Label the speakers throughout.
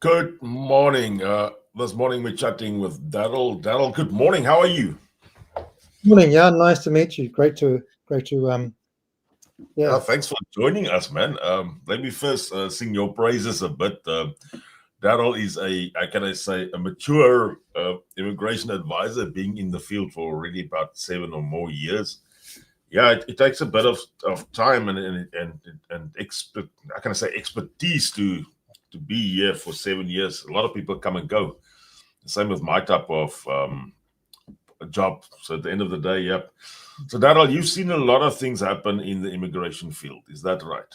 Speaker 1: Good morning. This morning we're chatting with Darryl. Darryl, good morning. How are you?
Speaker 2: Morning, Jan. Nice to meet you. Great to yeah.
Speaker 1: Thanks for joining us, man. Let me first sing your praises a bit. Darryl is a mature immigration advisor, being in the field for already about 7 or more years. Yeah, it takes a bit of time and expertise to be here for 7 years. A lot of people come and go. Same with my type of a job. So at the end of the day, yep. So Darryl, you've seen a lot of things happen in the immigration field. Is that right?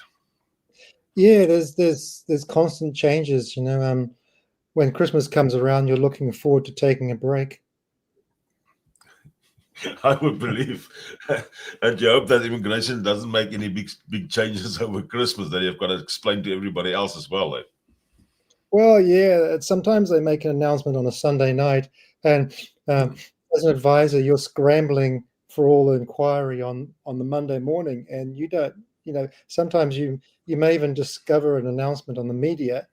Speaker 2: Yeah, there's constant changes, when Christmas comes around, you're looking forward to taking a break.
Speaker 1: I would believe, and you hope that immigration doesn't make any big changes over Christmas that you've got to explain to everybody else as well. Eh?
Speaker 2: Well, yeah, sometimes they make an announcement on a Sunday night, and as an advisor, you're scrambling for all the inquiry on the Monday morning, and you don't, sometimes you may even discover an announcement on the media,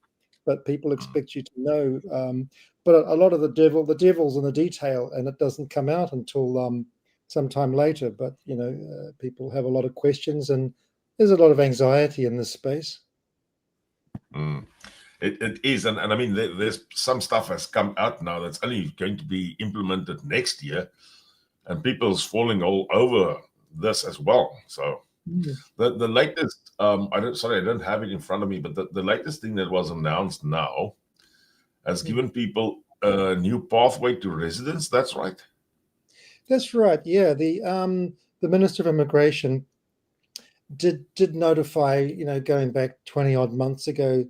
Speaker 2: but people expect you to know. But a lot of the devil's in the detail, and it doesn't come out until sometime later. But people have a lot of questions, and there's a lot of anxiety in this space.
Speaker 1: Mm. It is, and I mean, there's some stuff has come out now that's only going to be implemented next year, and people's falling all over this as well. So the latest, I don't have it in front of me, but the latest thing that was announced now has given people a new pathway to residence. That's right.
Speaker 2: That's right. Yeah, the Minister of Immigration did notify, going back 20 odd months ago,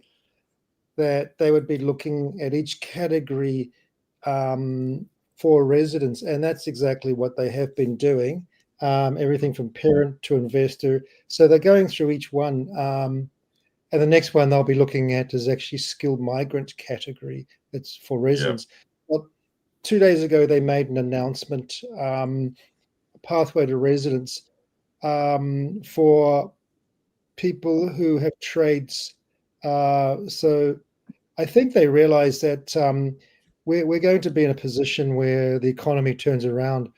Speaker 2: that they would be looking at each category for residents, and that's exactly what they have been doing. Everything from parent to investor. So they're going through each one, and the next one they'll be looking at is actually skilled migrant category. It's for
Speaker 1: Yeah.
Speaker 2: residents. Well, 2 days ago they made an announcement, pathway to residence for people who have trades. So I think they realize that we're going to be in a position where the economy turns around,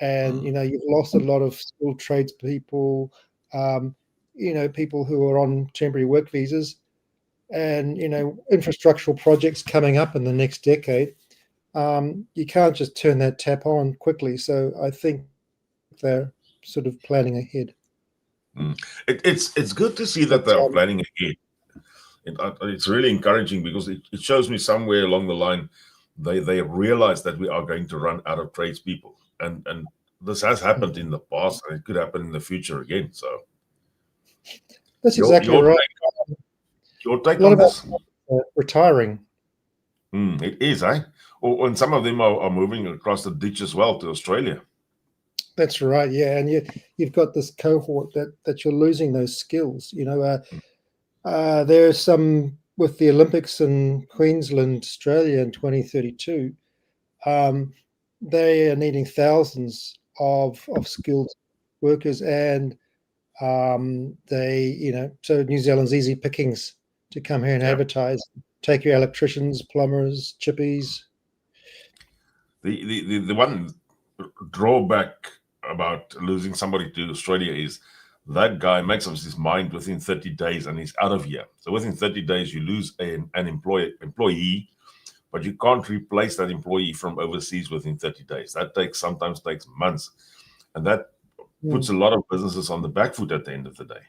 Speaker 2: and you've lost a lot of skilled tradespeople, people who are on temporary work visas, and infrastructural projects coming up in the next decade. You can't just turn that tap on quickly. So I think they're sort of planning ahead.
Speaker 1: Mm. It's good to see
Speaker 2: But
Speaker 1: that they are planning ahead. It's really encouraging because it shows me somewhere along the line they realize that we are going to run out of tradespeople, and this has happened in the past, and it could happen in the future again. So
Speaker 2: that's
Speaker 1: your
Speaker 2: exactly
Speaker 1: your
Speaker 2: right.
Speaker 1: your
Speaker 2: A
Speaker 1: take
Speaker 2: lot
Speaker 1: on
Speaker 2: about
Speaker 1: this?
Speaker 2: retiring.
Speaker 1: It is, eh? And some of them are moving across the ditch as well to Australia.
Speaker 2: That's right. Yeah, and you've got this cohort that you're losing those skills. There's some with the Olympics in Queensland, Australia in 2032. Um, they are needing thousands of skilled workers, and so New Zealand's easy pickings to come here and
Speaker 1: Yeah.
Speaker 2: advertise. Take your electricians, plumbers, chippies.
Speaker 1: The one drawback about losing somebody to Australia is that guy makes up his mind within 30 days and he's out of here. So within 30 days, you lose an employee, but you can't replace that employee from overseas within 30 days. That sometimes takes months. And that puts a lot of businesses on the back foot at the end of the day.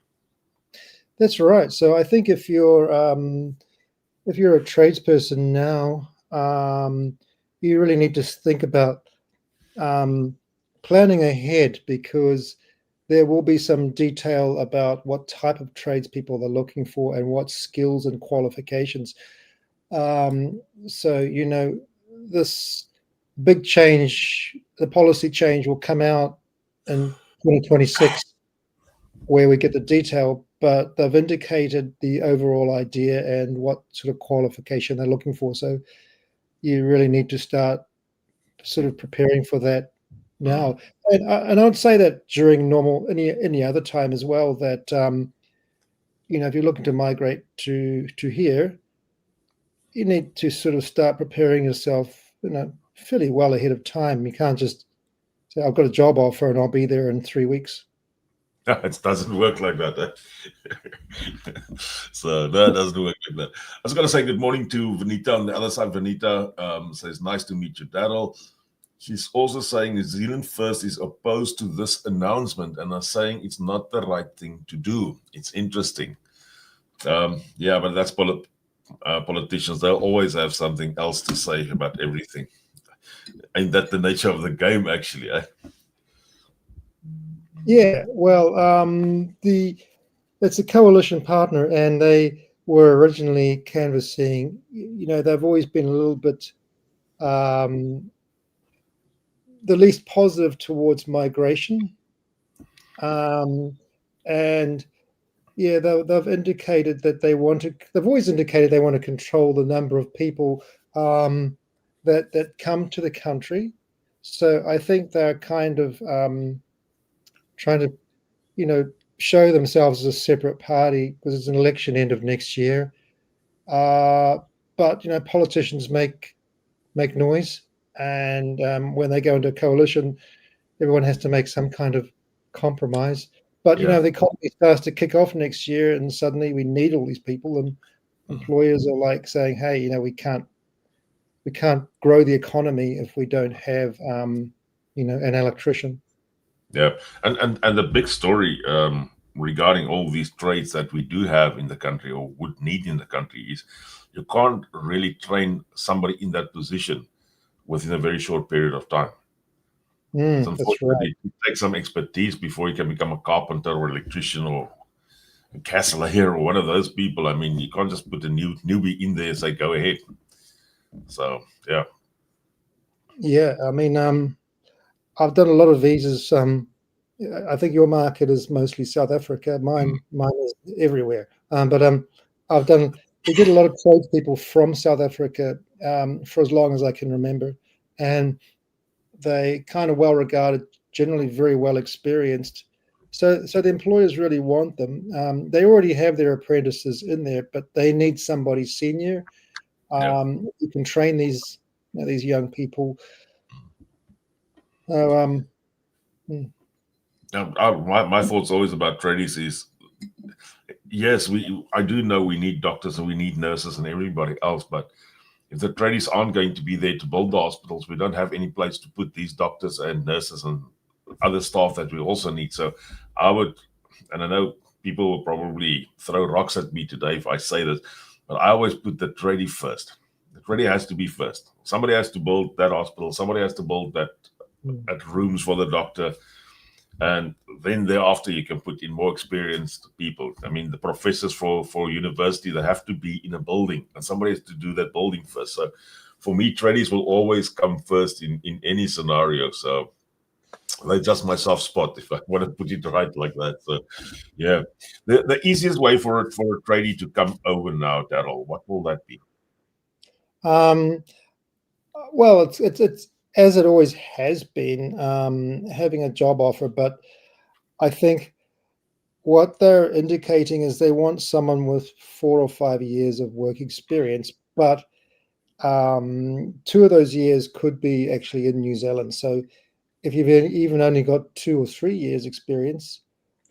Speaker 2: That's right. So I think if you're a tradesperson now, you really need to think about planning ahead, because there will be some detail about what type of tradespeople they're looking for and what skills and qualifications. So this big change, the policy change, will come out in 2026, where we get the detail, but they've indicated the overall idea and what sort of qualification they're looking for. So you really need to start sort of preparing for that now. And I would say that during any other time as well, that if you're looking to migrate to here, you need to sort of start preparing yourself, fairly well ahead of time. You can't just say, I've got a job offer and I'll be there in 3 weeks.
Speaker 1: It doesn't work like that. So that doesn't work like that. I was going to say good morning to Vanita on the other side. Vanita says, nice to meet you, Darryl. She's also saying New Zealand First is opposed to this announcement and are saying it's not the right thing to do. It's interesting. Yeah, but that's politicians. They'll always have something else to say about everything. Ain't that the nature of the game, actually? Eh?
Speaker 2: Yeah, well, it's a coalition partner, and they were originally canvassing. They've always been a little bit the least positive towards migration, and yeah, they've indicated that they want to. They've always indicated they want to control the number of people that come to the country. So I think they're kind of trying to, show themselves as a separate party because it's an election end of next year. But politicians make noise, and when they go into a coalition, everyone has to make some kind of compromise. But
Speaker 1: Yeah.
Speaker 2: the economy starts to kick off next year, and suddenly we need all these people, and employers are like saying, "Hey, we can't grow the economy if we don't have, an electrician."
Speaker 1: Yeah, and the big story regarding all these trades that we do have in the country or would need in the country is you can't really train somebody in that position within a very short period of time. So
Speaker 2: That's right.
Speaker 1: unfortunately, it takes some expertise before you can become a carpenter or electrician or a castle or one of those people. I mean, you can't just put a newbie in there and say, go ahead. So, yeah.
Speaker 2: Yeah, I mean, I've done a lot of visas. I think your market is mostly South Africa. Mine is everywhere. But we get a lot of tradespeople from South Africa for as long as I can remember, and they kind of well regarded, generally very well experienced. So the employers really want them. They already have their apprentices in there, but they need somebody senior who can train these young people. So,
Speaker 1: my thoughts always about tradies is yes, I do know we need doctors and we need nurses and everybody else, but if the tradies aren't going to be there to build the hospitals, we don't have any place to put these doctors and nurses and other staff that we also need. So I know people will probably throw rocks at me today if I say this, but I always put the tradie first. The tradie has to be first. Somebody has to build that hospital. Somebody has to build that rooms for the doctor. And then thereafter, you can put in more experienced people. I mean, the professors for university, they have to be in a building, and somebody has to do that building first. So for me, tradies will always come first in any scenario. So that's just my soft spot, if I want to put it right like that. So yeah, the easiest way for a tradie to come over now, Darryl, what will that be?
Speaker 2: Well, it's as it always has been, having a job offer, but I think what they're indicating is they want someone with 4 or 5 years of work experience, but 2 of those years could be actually in New Zealand. So if you've even only got 2 or 3 years experience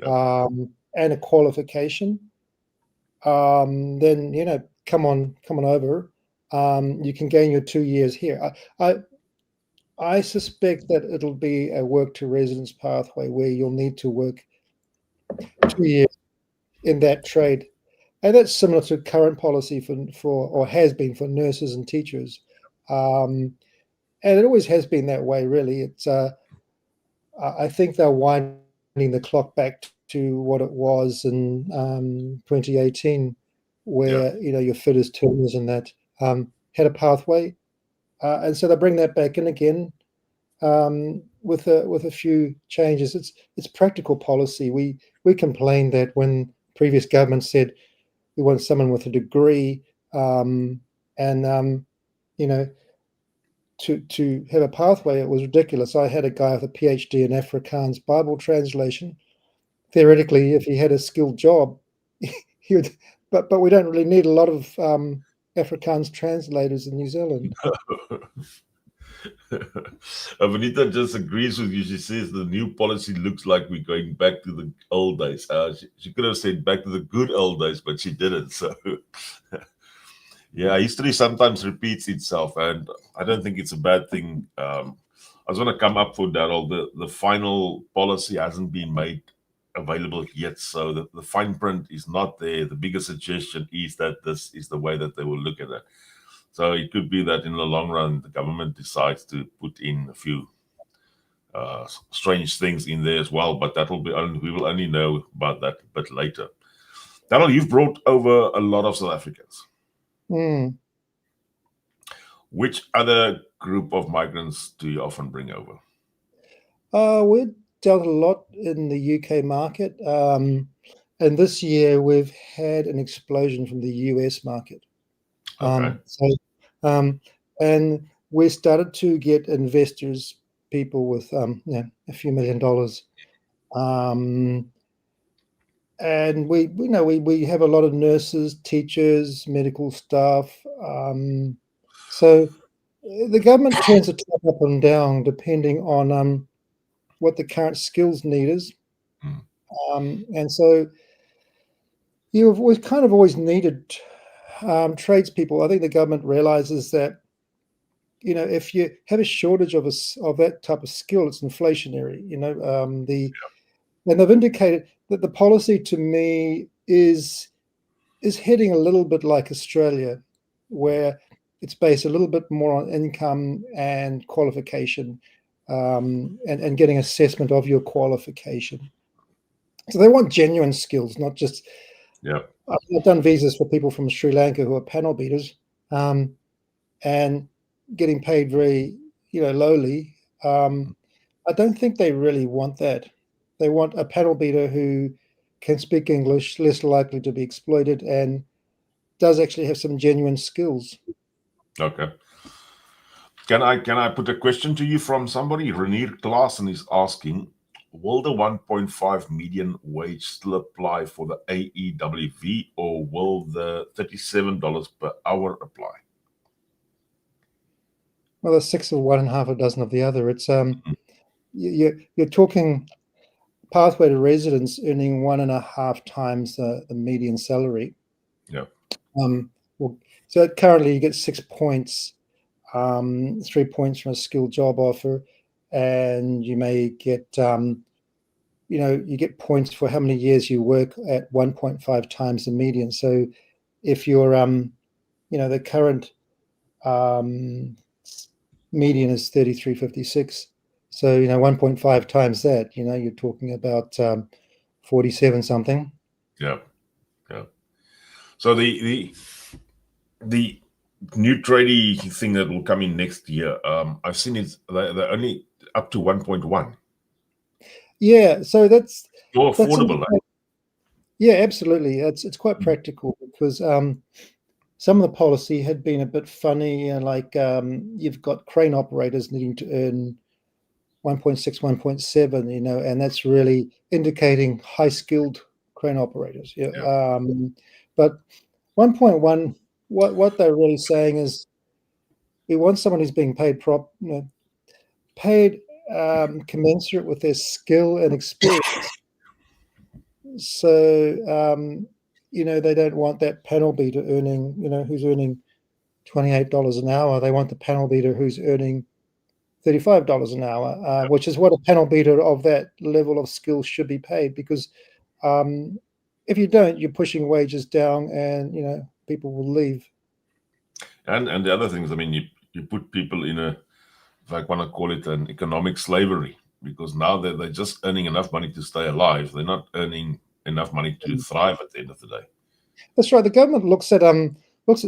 Speaker 2: and a qualification, then come on over. You can gain your 2 years here. I suspect that it'll be a work to residence pathway where you'll need to work 2 years in that trade. And that's similar to current policy for or has been for nurses and teachers. And it always has been that way, really. It's I think they're winding the clock back to what it was in 2018, where your fitters, turners, and that had a pathway, and so they bring that back in again with a few changes. It's practical policy. We complained that when previous government said we want someone with a degree, and to have a pathway, it was ridiculous. I had a guy with a PhD in Afrikaans Bible translation. Theoretically, if he had a skilled job, he would. But we don't really need a lot of Afrikaans translators in New Zealand.
Speaker 1: Vanita just agrees with you. She says the new policy looks like we're going back to the old days. She could have said back to the good old days, but she didn't. So, yeah, history sometimes repeats itself, and I don't think it's a bad thing. I was going to come up for Darryl. The final policy hasn't been made available yet, so the fine print is not there. The biggest suggestion is that this is the way that they will look at it. So it could be that in the long run, the government decides to put in a few strange things in there as well, but that will be we will only know about that a bit later. Darryl, you've brought over a lot of South Africans.
Speaker 2: Mm.
Speaker 1: Which other group of migrants do you often bring over?
Speaker 2: We've dealt a lot in the UK market, and this year we've had an explosion from the US market.
Speaker 1: Okay.
Speaker 2: And we started to get investors, people with a few $1 million. And we have a lot of nurses, teachers, medical staff. So the government turns the tap up and down depending on what the current skills need is. And so we've kind of always needed tradespeople. I think the government realizes that, if you have a shortage of that type of skill, it's inflationary. And they've indicated that the policy to me is heading a little bit like Australia, where it's based a little bit more on income and qualification, and getting assessment of your qualification. So they want genuine skills, not just.
Speaker 1: Yeah.
Speaker 2: I've done visas for people from Sri Lanka who are panel beaters, and getting paid very, lowly. I don't think they really want that. They want a panel beater who can speak English, less likely to be exploited, and does actually have some genuine skills.
Speaker 1: Okay. Can I put a question to you from somebody? Renier Klaassen is asking, will the 1.5 median wage still apply for the AEWV, or will the $37 per hour apply?
Speaker 2: Well, there's 6 of one and half a dozen of the other. It's you're talking pathway to residence earning 1.5 times the median salary.
Speaker 1: Yeah.
Speaker 2: So currently you get 6 points, 3 points from a skilled job offer, and you may get you get points for how many years you work at 1.5 times the median. So if you're the current median is 33.56, so 1.5 times that, you're talking about 47 something.
Speaker 1: Yeah. So the new tradie thing that will come in next year, I've seen they're only up to 1.1.
Speaker 2: Yeah, so that's
Speaker 1: more affordable.
Speaker 2: Yeah, absolutely. It's quite practical, because some of the policy had been a bit funny, like you've got crane operators needing to earn 1.6, 1.7, and that's really indicating high-skilled crane operators. Yeah. But 1.1, what they're really saying is we want someone who's being paid commensurate with their skill and experience. So they don't want that panel beater earning, who's earning $28 an hour. They want the panel beater who's earning $35 an hour, which is what a panel beater of that level of skill should be paid. Because if you don't, you're pushing wages down, and people will leave.
Speaker 1: And the other things, you put people in if I want to call it, an economic slavery, because now they're just earning enough money to stay alive. They're not earning enough money to thrive at the end of the day.
Speaker 2: That's right. The government looks at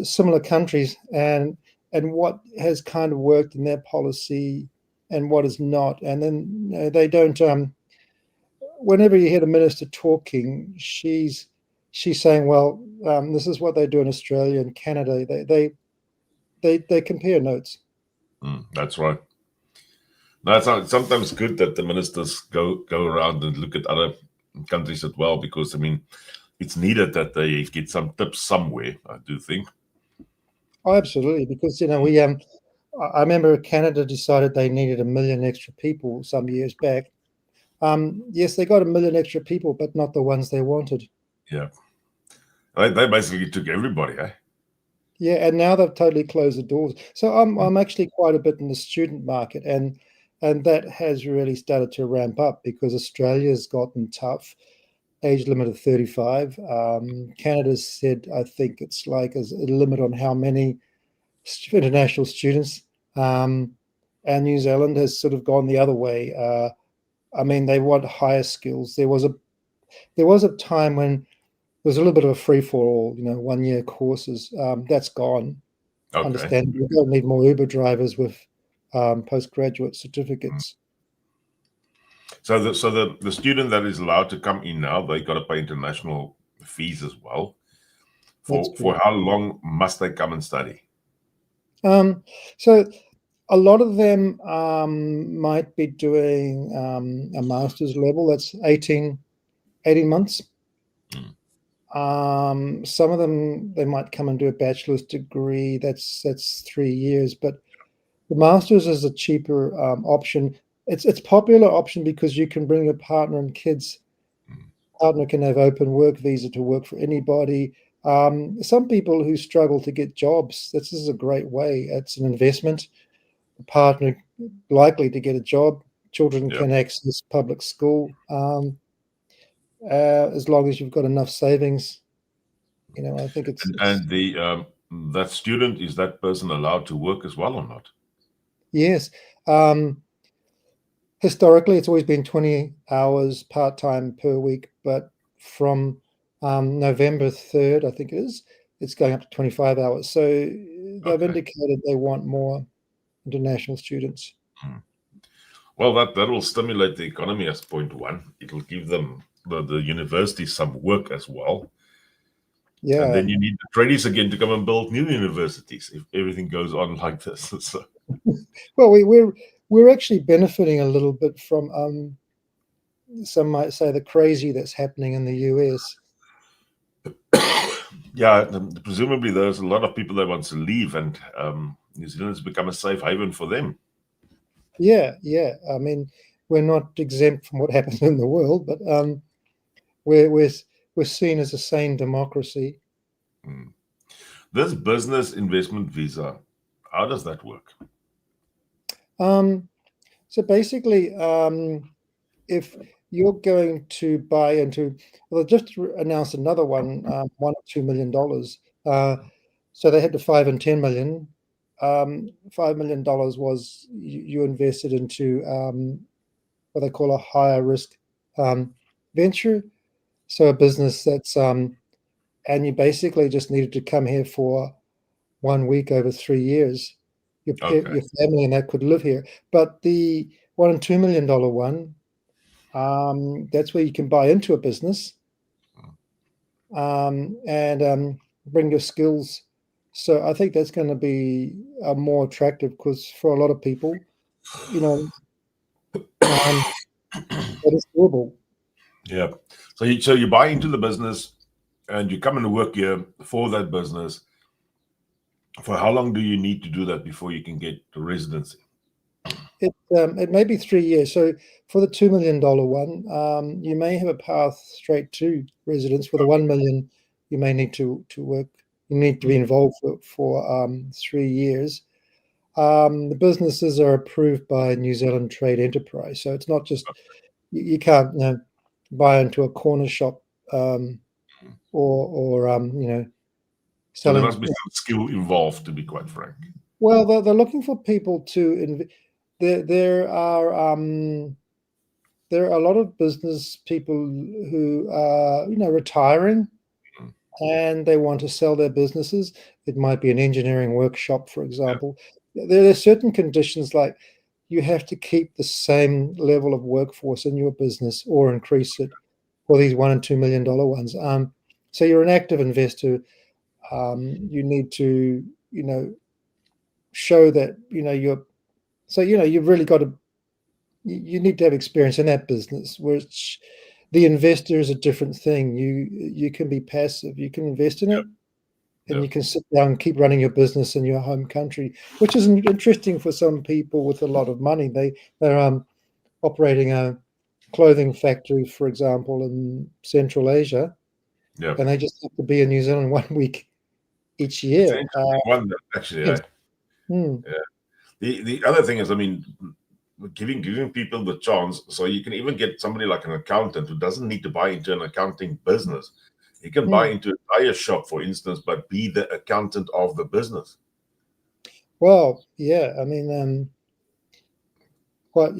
Speaker 2: similar countries and what has kind of worked in their policy and what is not, and then they don't. Whenever you hear the minister talking, she's saying, "Well, this is what they do in Australia and Canada." They compare notes.
Speaker 1: That's right. That's sometimes good that the ministers go around and look at other countries as well, because it's needed that they get some tips somewhere, I do think.
Speaker 2: Oh, absolutely, because I remember Canada decided they needed 1 million extra people some years back. Yes, they got 1 million extra people, but not the ones they wanted.
Speaker 1: Yeah. They basically took everybody, eh?
Speaker 2: Yeah, and now they've totally closed the doors. So I'm actually quite a bit in the student market, and that has really started to ramp up because Australia's gotten tough. Age limit of 35. Canada's said, I think it's like a limit on how many international students. And New Zealand has sort of gone the other way. I mean, they want higher skills. There was a time when there was a little bit of a free for all, 1 year courses. That's gone.
Speaker 1: Okay.
Speaker 2: Understandably, we don't need more Uber drivers with postgraduate certificates.
Speaker 1: So the student that is allowed to come in now, they got to pay international fees as well.
Speaker 2: That's
Speaker 1: For
Speaker 2: correct.
Speaker 1: how long must they come and study?
Speaker 2: So a lot of them might be doing a master's level. That's 18 months. Some of them, they might come and do a bachelor's degree. That's 3 years, but the master's is a cheaper option. It's popular option because you can bring your partner and kids. Partner can have open work visa to work for anybody. Some people who struggle to get jobs, this is a great way. It's an investment. The partner likely to get a job. Children
Speaker 1: Yeah.
Speaker 2: can access public school as long as you've got enough savings. I think
Speaker 1: And the that student, is that person allowed to work as well or not?
Speaker 2: yes. Historically, it's always been 20 hours part-time per week, but from November 3rd, I think it is, it's going up to 25 hours. So they've
Speaker 1: Okay.
Speaker 2: indicated they want more international students.
Speaker 1: Well, that will stimulate the economy as point one. It'll give them the universities some work as well. And
Speaker 2: Yeah.
Speaker 1: then you need the tradies again to come and build new universities if everything goes on like this. So,
Speaker 2: Well, we're actually benefiting a little bit from some might say the crazy that's happening in the US.
Speaker 1: yeah, presumably there's a lot of people that want to leave, and New Zealand has become a safe haven for them.
Speaker 2: Yeah, yeah. I mean, we're not exempt from what happens in the world, but we're seen as a sane democracy.
Speaker 1: This business investment visa, how does that work?
Speaker 2: So basically, if you're going to buy into, well, they just announced another one, $1 or $2 million. So they had the 5 and 10 million. $5 million was you invested into what they call a higher risk venture. So a business that's and you basically just needed to come here for 1 week over 3 years.
Speaker 1: Okay.
Speaker 2: Your family and that could live here. But the $1 and $2 million one, that's where you can buy into a business and bring your skills. So I think that's going to be more attractive because for a lot of people, that is doable.
Speaker 1: Yeah. So you buy into the business and you come and work here for that business. For how long do you need to do that before you can get the residency?
Speaker 2: It may be 3 years. So for the $2 million one, you may have a path straight to residence. For the 1 million, you may need to work. You need to be involved for 3 years. The businesses are approved by New Zealand Trade Enterprise, so it's not just you can't buy into a corner shop or
Speaker 1: So there
Speaker 2: selling.
Speaker 1: must be some skill involved, to be quite frank.
Speaker 2: Well, they're looking for people to. There are a lot of business people who are retiring and they want to sell their businesses. It might be an engineering workshop, for example. There are certain conditions like you have to keep the same level of workforce in your business or increase it for these $1 and $2 million ones. So you're an active investor. You need to, show that you're. So you've really got to. You need to have experience in that business, which the investor is a different thing. You can be passive. You can invest in it, and
Speaker 1: Yeah.
Speaker 2: you can sit down and keep running your business in your home country, which is interesting for some people with a lot of money. They're operating a clothing factory, for example, in Central Asia,
Speaker 1: Yeah.
Speaker 2: and they just have to be in New Zealand 1 week each
Speaker 1: It's an
Speaker 2: year.
Speaker 1: interesting one, actually.
Speaker 2: Yes.
Speaker 1: Yeah. The other thing is, I mean, giving people the chance, so you can even get somebody like an accountant who doesn't need to buy into an accounting business. He can buy into a tire shop, for instance, but be the accountant of the business.
Speaker 2: Well, yeah, I mean, quite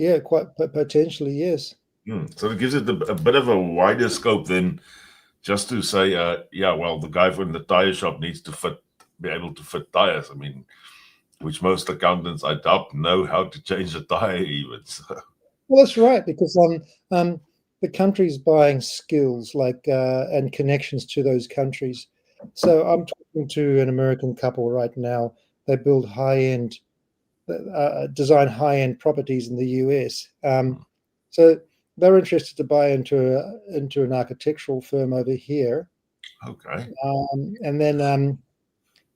Speaker 2: potentially, yes.
Speaker 1: So it gives it a bit of a wider scope than just to say, yeah, well, the guy from the tire shop needs to be able to fit tires. I mean, which most accountants, I doubt, know how to change a tire even. So.
Speaker 2: Well, that's right, because the country's buying skills and connections to those countries. So I'm talking to an American couple right now. They build design high-end properties in the US. So they're interested to buy into an architectural firm over here,
Speaker 1: Okay.
Speaker 2: and then and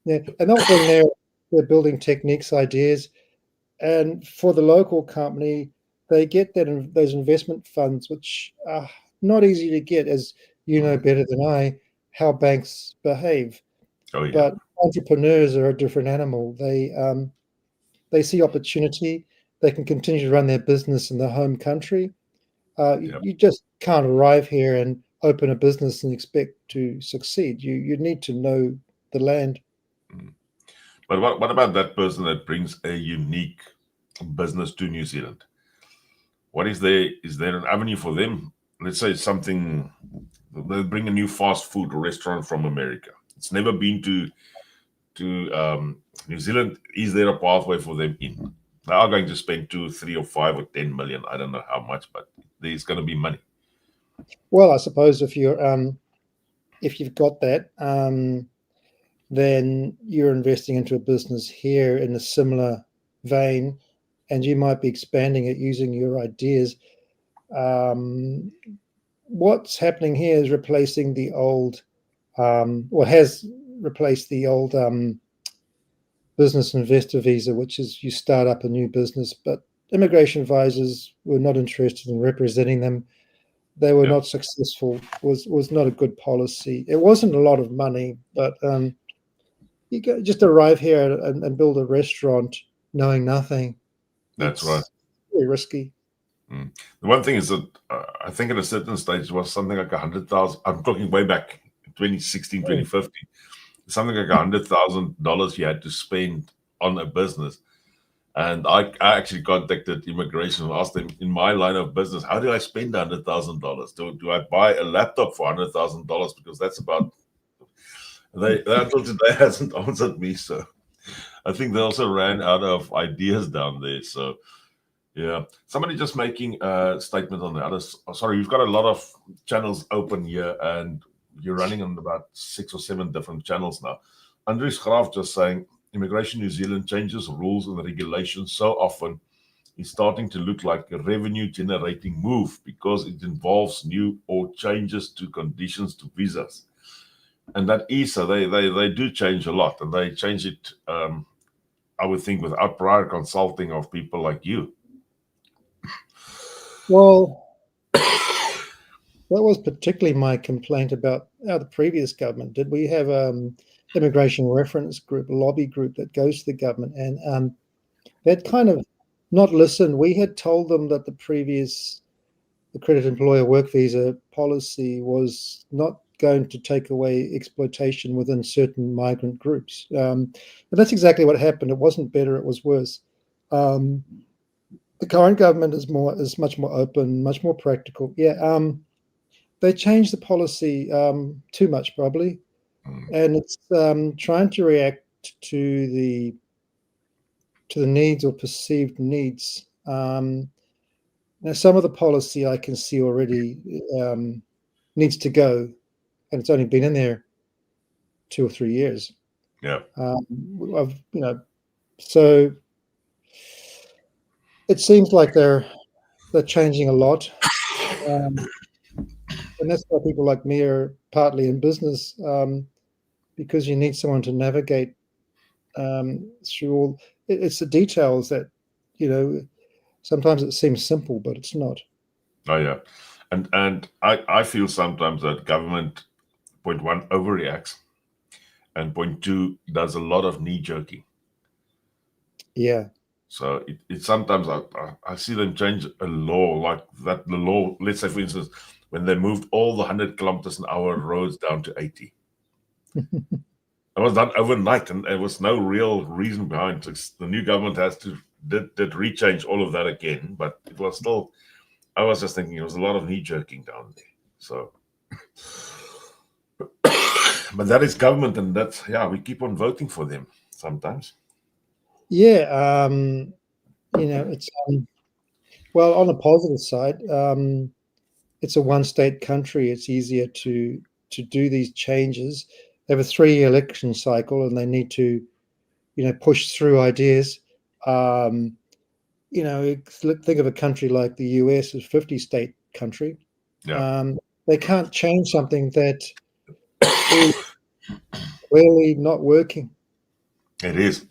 Speaker 2: they'll bring their building techniques, ideas, and for the local company, they get those investment funds, which are not easy to get, as you know better than I, how banks behave.
Speaker 1: Oh, yeah.
Speaker 2: But entrepreneurs are a different animal. They see opportunity. They can continue to run their business in their home country. You just can't arrive here and open a business and expect to succeed. You need to know the land.
Speaker 1: But what about that person that brings a unique business to New Zealand? What is there an avenue for them? Let's say something, they bring a new fast food restaurant from America. It's never been to New Zealand. Is there a pathway for them in? They are going to spend 2, 3, or 5 or 10 million. I don't know how much, but there's going to be money.
Speaker 2: Well, I suppose if you've got that, then you're investing into a business here in a similar vein, and you might be expanding it using your ideas. What's happening here is replacing the old, or has replaced the old business investor visa, which is you start up a new business, but immigration advisors were not interested in representing them. They were not successful. Was not a good policy. It wasn't a lot of money, but you just arrive here and build a restaurant knowing nothing.
Speaker 1: That's right.
Speaker 2: Very risky.
Speaker 1: The one thing is that I think at a certain stage it was something like 100,000. I'm talking way back, 2016, 2015. Something like $100,000 you had to spend on a business. And I actually contacted immigration and asked them, in my line of business, how do I spend $100,000? Do I buy a laptop for $100,000? Because that's about. They until today hasn't answered me. So I think they also ran out of ideas down there. So yeah, somebody just making a statement on the others. Sorry, you've got a lot of channels open here, and you're running on about 6 or 7 different channels now. Andries Graaf just saying, Immigration New Zealand changes rules and regulations so often, it's starting to look like a revenue-generating move because it involves new or changes to conditions to visas. And that is so. They do change a lot, and they change it, I would think, without prior consulting of people like you.
Speaker 2: Well, that was particularly my complaint about the previous government. Did we have immigration reference group, a lobby group that goes to the government, and they'd kind of not listened. We had told them that the previous accredited employer work visa policy was not going to take away exploitation within certain migrant groups. And that's exactly what happened. It wasn't better, it was worse. The current government is much more open, much more practical. Yeah, they changed the policy too much, probably, and it's trying to react to the needs or perceived needs. Now, some of the policy I can see already needs to go, and it's only been in there 2 or 3 years.
Speaker 1: Yeah.
Speaker 2: So it seems like they're changing a lot, and that's why people like me are partly in business, because you need someone to navigate through all. It's the details that, sometimes it seems simple, but it's not.
Speaker 1: Oh yeah, and I feel sometimes that government, point one, overreacts, and point two, does a lot of knee jerking.
Speaker 2: Yeah.
Speaker 1: So it sometimes I see them change a law like that. The law, let's say for instance, when they moved all the 100 kilometers an hour roads down to 80. It was done overnight, and there was no real reason behind it. The new government did rechange all of that again, but it was still. I was just thinking it was a lot of knee jerking down there. So, but that is government, and that's we keep on voting for them sometimes.
Speaker 2: Yeah, it's well, on the positive side, it's a one-state country. It's easier to do these changes. They have a 3-year election cycle, and they need to, push through ideas. Think of a country like the US, a 50-state country.
Speaker 1: Yeah.
Speaker 2: They can't change something that is clearly not working.
Speaker 1: It is.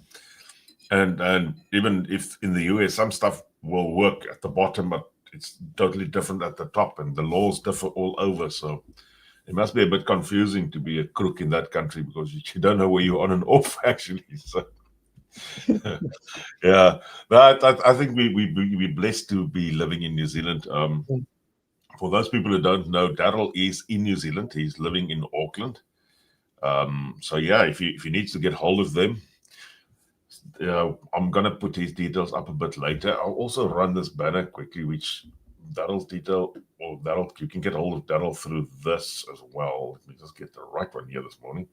Speaker 1: And even if in the US some stuff will work at the bottom, but it's totally different at the top, and the laws differ all over. So it must be a bit confusing to be a crook in that country, because you don't know where you're on and off, actually. So yeah, I think we're blessed to be living in New Zealand. For those people who don't know, Darryl is in New Zealand. He's living in Auckland. So yeah, if you need to get hold of them, I'm gonna put his details up a bit later. I'll also run this banner quickly, which Darryl's detail, or Darryl, you can get hold of Darryl through this as well. Let me just get the right one here this morning.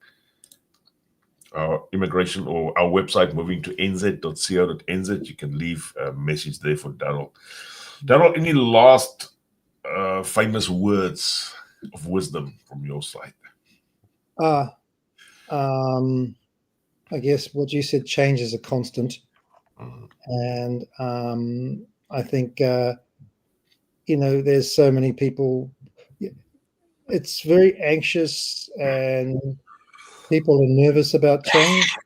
Speaker 1: Our immigration, or our website, moving to nz.co.nz. You can leave a message there for Darryl. Darryl, any last famous words of wisdom from your side?
Speaker 2: I guess what you said, change is a constant.
Speaker 1: Mhm.
Speaker 2: And I think, there's so many people. It's very anxious, and people are nervous about change,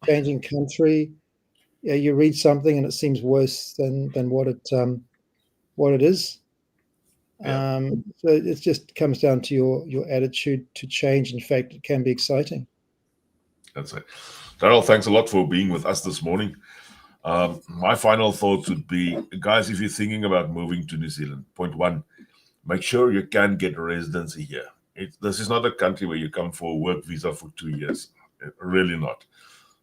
Speaker 2: changing country. Yeah, you read something and it seems worse than what it is.
Speaker 1: Yeah.
Speaker 2: So it just comes down to your attitude to change. In fact, it can be exciting.
Speaker 1: That's it. Darryl, thanks a lot for being with us this morning. My final thoughts would be, guys, if you're thinking about moving to New Zealand, point one, make sure you can get a residency here. This is not a country where you come for a work visa for 2 years. Really not.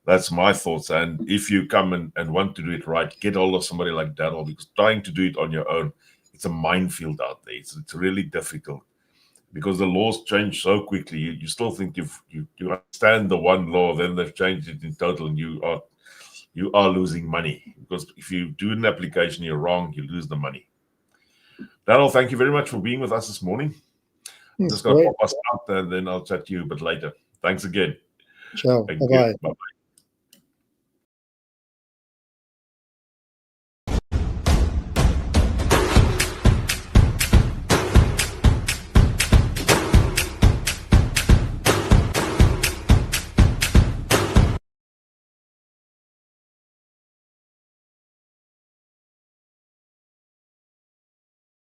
Speaker 1: That's my thoughts. And if you come and want to do it right, get hold of somebody like Darryl, because trying to do it on your own, it's a minefield out there. It's really difficult, because the laws change so quickly. You still think you understand the one law, then they've changed it in total, and you are losing money, because if you do an application you're wrong, you lose the money. Darryl, thank you very much for being with us this morning. I'm just going to pop us out, and then I'll chat to you a bit later. Thanks again.
Speaker 2: Ciao.
Speaker 1: Thank
Speaker 2: Bye-bye.
Speaker 1: you. Bye-bye.